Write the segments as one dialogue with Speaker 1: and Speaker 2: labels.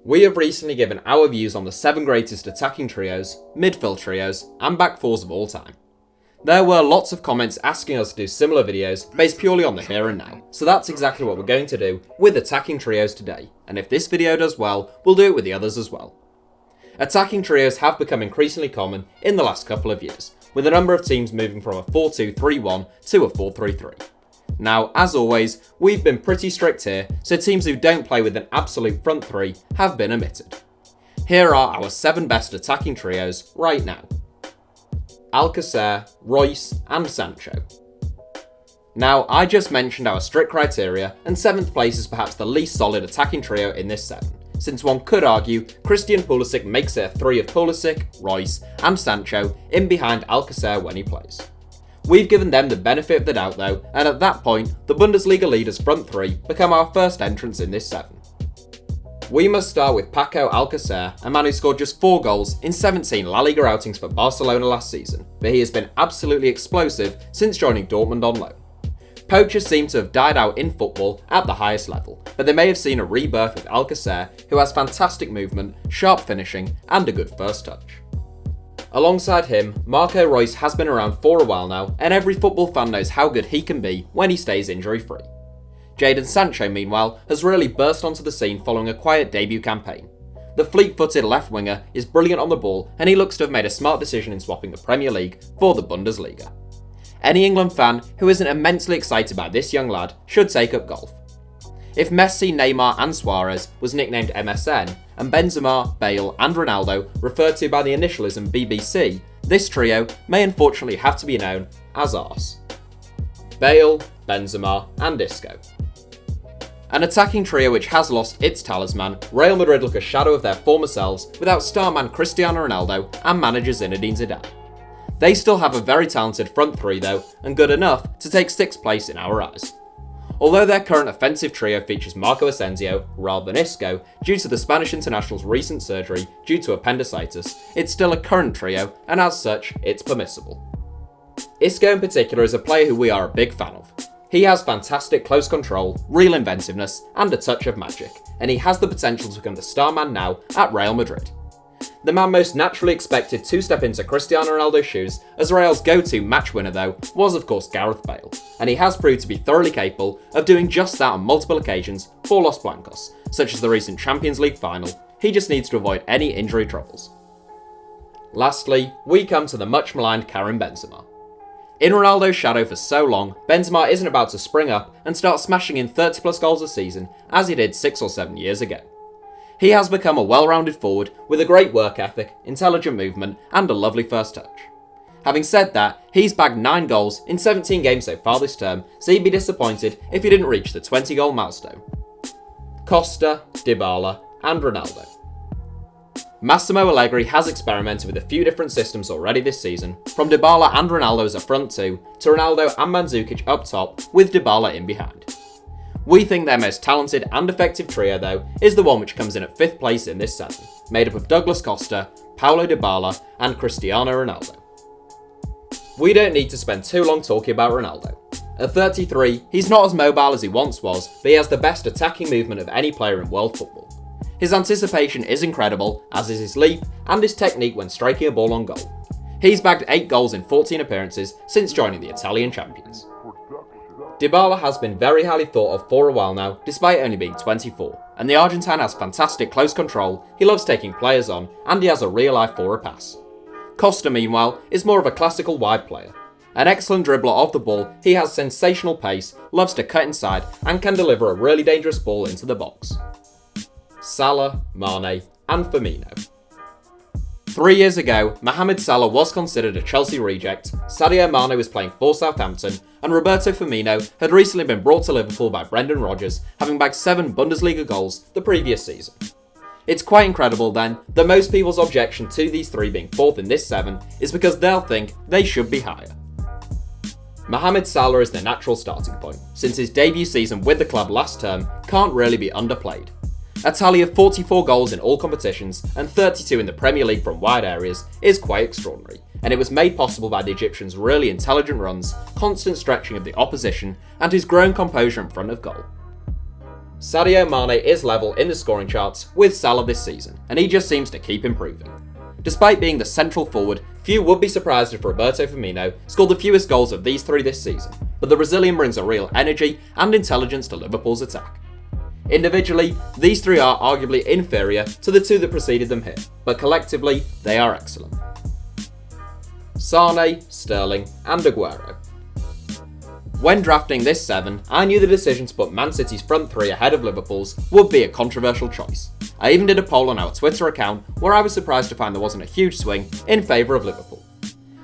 Speaker 1: We have recently given our views on the 7 greatest attacking trios, midfield trios, and back fours of all time. There were lots of comments asking us to do similar videos based purely on the here and now, so that's exactly what we're going to do with attacking trios today, and if this video does well, we'll do it with the others as well. Attacking trios have become increasingly common in the last couple of years, with a number of teams moving from a 4-2-3-1 to a 4-3-3. Now, as always, we've been pretty strict here, so teams who don't play with an absolute front three have been omitted. Here are our 7 best attacking trios right now. Alcacer, Reus and Sancho. Now, I just mentioned our strict criteria, and 7th place is perhaps the least solid attacking trio in this 7, since one could argue Christian Pulisic makes it a 3 of Pulisic, Reus and Sancho in behind Alcacer when he plays. We've given them the benefit of the doubt though, and at that point, the Bundesliga leaders front 3 become our first entrants in this 7. We must start with Paco Alcacer, a man who scored just 4 goals in 17 La Liga outings for Barcelona last season, but he has been absolutely explosive since joining Dortmund on loan. Poachers seem to have died out in football at the highest level, but they may have seen a rebirth with Alcacer, who has fantastic movement, sharp finishing, and a good first touch. Alongside him, Marco Reus has been around for a while now, and every football fan knows how good he can be when he stays injury-free. Jadon Sancho, meanwhile, has really burst onto the scene following a quiet debut campaign. The fleet-footed left winger is brilliant on the ball, and he looks to have made a smart decision in swapping the Premier League for the Bundesliga. Any England fan who isn't immensely excited by this young lad should take up golf. If Messi, Neymar and Suarez was nicknamed MSN, and Benzema, Bale and Ronaldo referred to by the initialism BBC, this trio may unfortunately have to be known as Ars. Bale, Benzema and Isco. An attacking trio which has lost its talisman, Real Madrid look a shadow of their former selves without starman Cristiano Ronaldo and manager Zinedine Zidane. They still have a very talented front 3 though, and good enough to take 6th place in our eyes. Although their current offensive trio features Marco Asensio rather than Isco due to the Spanish international's recent surgery due to appendicitis, it's still a current trio and as such, it's permissible. Isco in particular is a player who we are a big fan of. He has fantastic close control, real inventiveness and a touch of magic, and he has the potential to become the star man now at Real Madrid. The man most naturally expected to step into Cristiano Ronaldo's shoes as Real's go-to match winner though was of course Gareth Bale, and he has proved to be thoroughly capable of doing just that on multiple occasions for Los Blancos, such as the recent Champions League final. He just needs to avoid any injury troubles. Lastly, we come to the much maligned Karim Benzema. In Ronaldo's shadow for so long, Benzema isn't about to spring up and start smashing in 30 plus goals a season as he did 6 or 7 years ago. He has become a well-rounded forward with a great work ethic, intelligent movement and a lovely first touch. Having said that, he's bagged 9 goals in 17 games so far this term, so he'd be disappointed if he didn't reach the 20-goal milestone. Costa, Dybala and Ronaldo. Massimo Allegri has experimented with a few different systems already this season, from Dybala and Ronaldo as a front 2 to Ronaldo and Mandzukic up top with Dybala in behind. We think their most talented and effective trio though is the one which comes in at 5th place in this 7, made up of Douglas Costa, Paulo Dybala and Cristiano Ronaldo. We don't need to spend too long talking about Ronaldo. At 33, he's not as mobile as he once was, but he has the best attacking movement of any player in world football. His anticipation is incredible, as is his leap and his technique when striking a ball on goal. He's bagged 8 goals in 14 appearances since joining the Italian champions. Dybala has been very highly thought of for a while now, despite only being 24, and the Argentine has fantastic close control, he loves taking players on, and he has a real eye for a pass. Costa, meanwhile, is more of a classical wide player. An excellent dribbler of the ball, he has sensational pace, loves to cut inside, and can deliver a really dangerous ball into the box. Salah, Mane, and Firmino. 3 years ago, Mohamed Salah was considered a Chelsea reject, Sadio Mane was playing for Southampton, and Roberto Firmino had recently been brought to Liverpool by Brendan Rodgers, having bagged 7 Bundesliga goals the previous season. It's quite incredible then that most people's objection to these 3 being 4th in this 7 is because they'll think they should be higher. Mohamed Salah is the natural starting point, since his debut season with the club last term can't really be underplayed. A tally of 44 goals in all competitions and 32 in the Premier League from wide areas is quite extraordinary, and it was made possible by the Egyptian's really intelligent runs, constant stretching of the opposition, and his growing composure in front of goal. Sadio Mane is level in the scoring charts with Salah this season, and he just seems to keep improving. Despite being the central forward, few would be surprised if Roberto Firmino scored the fewest goals of these three this season, but the Brazilian brings a real energy and intelligence to Liverpool's attack. Individually, these three are arguably inferior to the two that preceded them here, but collectively, they are excellent. Sane, Sterling and Aguero. When drafting this 7, I knew the decision to put Man City's front 3 ahead of Liverpool's would be a controversial choice. I even did a poll on our Twitter account where I was surprised to find there wasn't a huge swing in favour of Liverpool.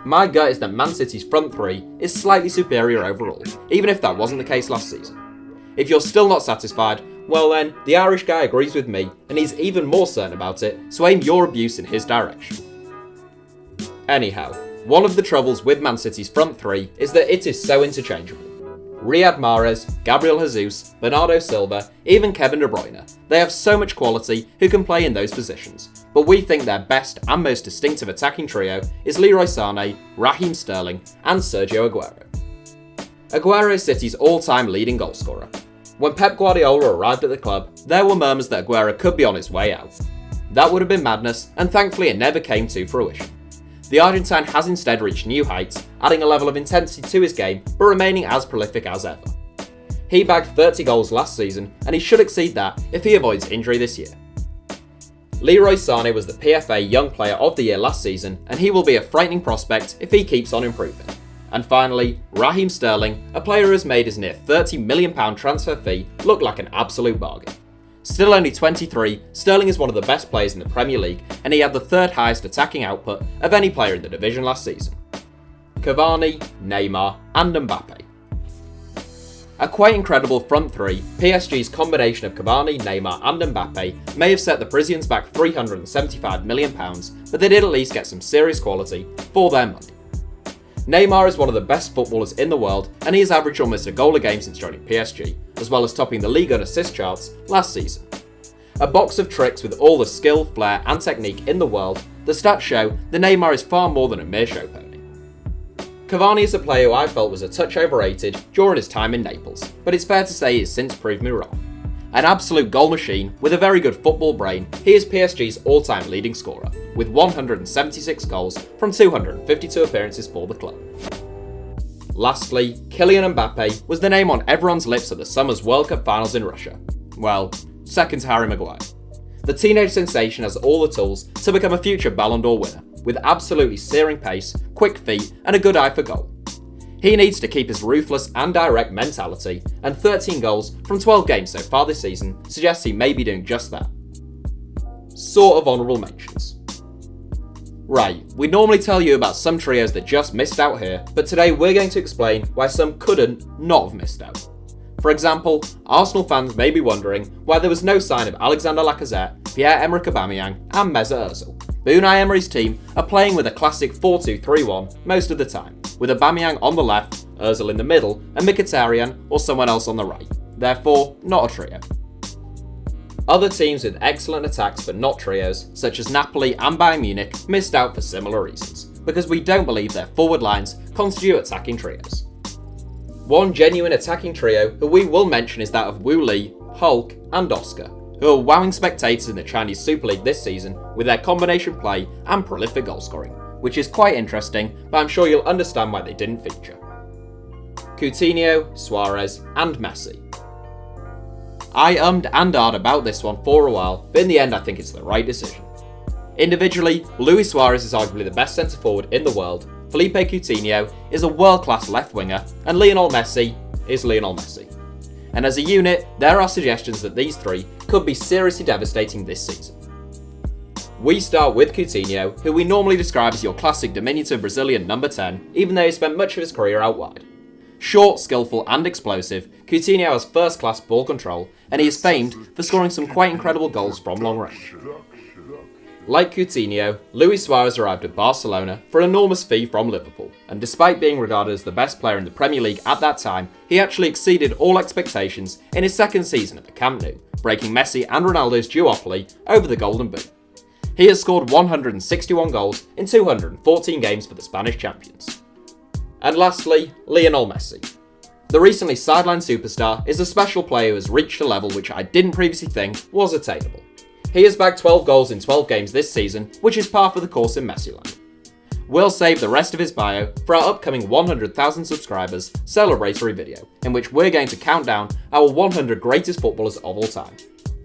Speaker 1: My gut is that Man City's front 3 is slightly superior overall, even if that wasn't the case last season. If you're still not satisfied, well then, the Irish guy agrees with me and he's even more certain about it, so aim your abuse in his direction. Anyhow, one of the troubles with Man City's front 3 is that it is so interchangeable. Riyad Mahrez, Gabriel Jesus, Bernardo Silva, even Kevin De Bruyne, they have so much quality who can play in those positions, but we think their best and most distinctive attacking trio is Leroy Sane, Raheem Sterling and Sergio Aguero. Aguero is City's all-time leading goalscorer. When Pep Guardiola arrived at the club, there were murmurs that Aguero could be on his way out. That would have been madness, and thankfully it never came to fruition. The Argentine has instead reached new heights, adding a level of intensity to his game, but remaining as prolific as ever. He bagged 30 goals last season, and he should exceed that if he avoids injury this year. Leroy Sane was the PFA Young Player of the Year last season, and he will be a frightening prospect if he keeps on improving. And finally, Raheem Sterling, a player who has made his near £30 million transfer fee look like an absolute bargain. Still only 23, Sterling is one of the best players in the Premier League, and he had the third highest attacking output of any player in the division last season. Cavani, Neymar and Mbappe. A quite incredible front 3, PSG's combination of Cavani, Neymar and Mbappe may have set the Parisians back £375 million, but they did at least get some serious quality for their money. Neymar is one of the best footballers in the world, and he has averaged almost a goal a game since joining PSG, as well as topping the league on assist charts last season. A box of tricks with all the skill, flair and technique in the world, the stats show that Neymar is far more than a mere show pony. Cavani is a player who I felt was a touch overrated during his time in Naples, but it's fair to say he has since proved me wrong. An absolute goal machine with a very good football brain, he is PSG's all-time leading scorer, with 176 goals from 252 appearances for the club. Lastly, Kylian Mbappe was the name on everyone's lips at the summer's World Cup finals in Russia. Well, second to Harry Maguire. The teenage sensation has all the tools to become a future Ballon d'Or winner, with absolutely searing pace, quick feet and a good eye for goal. He needs to keep his ruthless and direct mentality, and 13 goals from 12 games so far this season suggests he may be doing just that. Sort of honourable mentions. Right, we normally tell you about some trios that just missed out here, but today we're going to explain why some couldn't not have missed out. For example, Arsenal fans may be wondering why there was no sign of Alexander Lacazette, Pierre-Emerick Aubameyang and Mesut Ozil. But Unai Emery's team are playing with a classic 4-2-3-1 most of the time, with Aubameyang on the left, Ozil in the middle, and Mkhitaryan or someone else on the right. Therefore, not a trio. Other teams with excellent attacks but not trios, such as Napoli and Bayern Munich, missed out for similar reasons, because we don't believe their forward lines constitute attacking trios. One genuine attacking trio who we will mention is that of Wu Li, Hulk, and Oscar, who are wowing spectators in the Chinese Super League this season with their combination play and prolific goal scoring, which is quite interesting, but I'm sure you'll understand why they didn't feature. Coutinho, Suarez, and Messi. I ummed and ahed about this one for a while, but in the end I think it's the right decision. Individually, Luis Suarez is arguably the best centre forward in the world, Philippe Coutinho is a world-class left winger, and Lionel Messi is Lionel Messi. And as a unit, there are suggestions that these three could be seriously devastating this season. We start with Coutinho, who we normally describe as your classic diminutive Brazilian number 10, even though he spent much of his career out wide. Short, skillful and explosive, Coutinho has first-class ball control, and he is famed for scoring some quite incredible goals from long range. Like Coutinho, Luis Suarez arrived at Barcelona for an enormous fee from Liverpool, and despite being regarded as the best player in the Premier League at that time, he actually exceeded all expectations in his second season at the Camp Nou, breaking Messi and Ronaldo's duopoly over the Golden Boot. He has scored 161 goals in 214 games for the Spanish champions. And lastly, Lionel Messi. The recently sidelined superstar is a special player who has reached a level which I didn't previously think was attainable. He has bagged 12 goals in 12 games this season, which is par for the course in Messi land. We'll save the rest of his bio for our upcoming 100,000 subscribers celebratory video, in which we're going to count down our 100 greatest footballers of all time.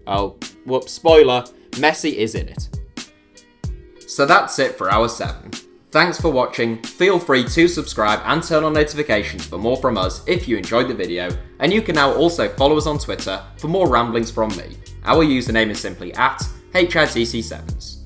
Speaker 1: Oh, whoops, spoiler, Messi is in it. So that's it for hour 7. Thanks for watching, feel free to subscribe and turn on notifications for more from us if you enjoyed the video, and you can now also follow us on Twitter for more ramblings from me. Our username is simply @HITC Sevens.